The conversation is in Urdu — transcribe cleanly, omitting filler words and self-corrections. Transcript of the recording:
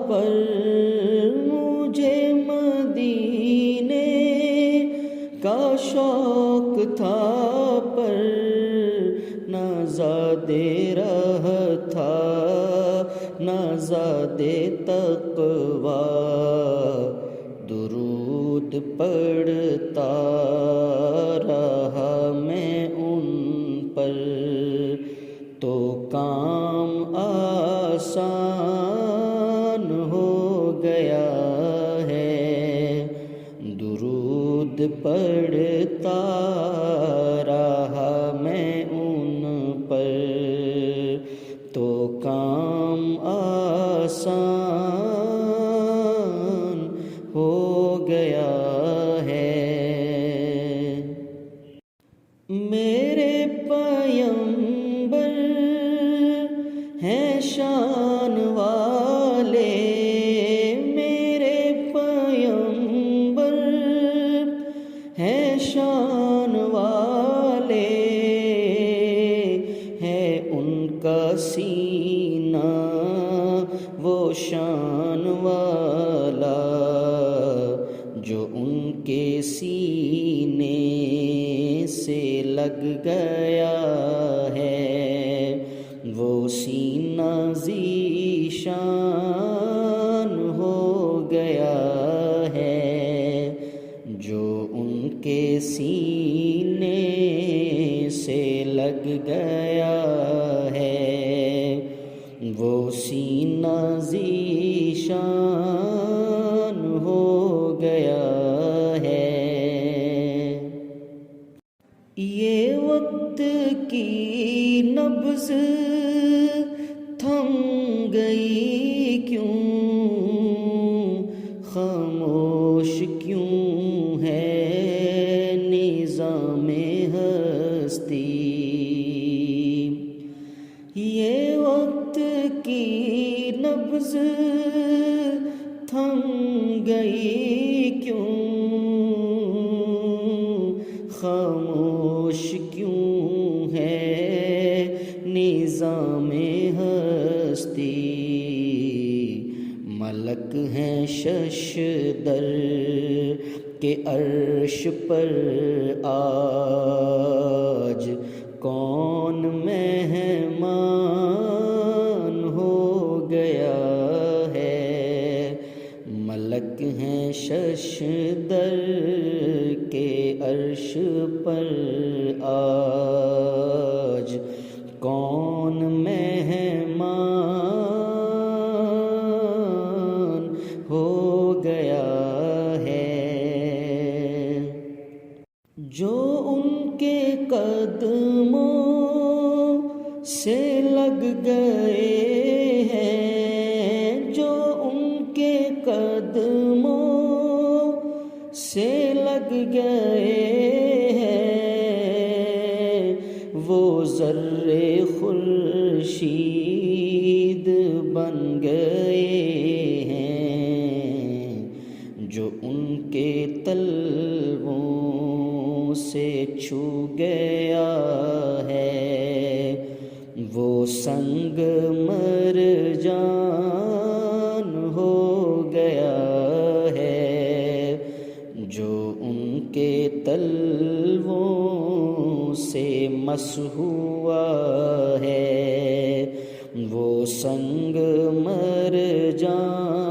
پر مجھے مدینے کا شوق تھا پر نہ زیادہ راہ تھا نہ زیادہ تقویٰ، درود پڑھتا رہا میں ان پر تو کام آسان ہو گیا ہے، درود پڑھتا رہا میں ان پر تو کام آسان ہو گیا ہے۔ میرے پیمبر ہیں شان والے، میرے پیمبر ہیں شان والے، ہے ان کا سینہ وہ شان والا جو ان کے سینے سے لگ گیا ہے، وہ سینہ ذیشان ہو گیا ہے، جو ان کے سینے سے لگ گیا ہے، وہ سینہ ذیشان ہو گیا ہے۔ یہ وقت کی نبض تھم گئی کیوں، خاموش کیوں ہے نظام ہستی، یہ وقت کی نبض تھم گئی کیوں، خاموش کیوں ہے نظام ہستی، ملک ہیں ششدر کے عرش پر آج کون مہمان ہو گیا ہے، ملک ہیں ششدر کے عرش پر آج کون مہمان ہو گیا ہے، جو ان کے قدموں سے لگ گئے ہیں، جو ان کے قدموں سے لگ گئے ہیں، وہ ذرے خورشید بن گئے ہیں، جو ان کے تلووں سے چھو گیا ہے، وہ سنگ مرجان ہو گیا ہے، جو ان کے تلووں سے مس ہوا ہے، وہ سنگ مرجان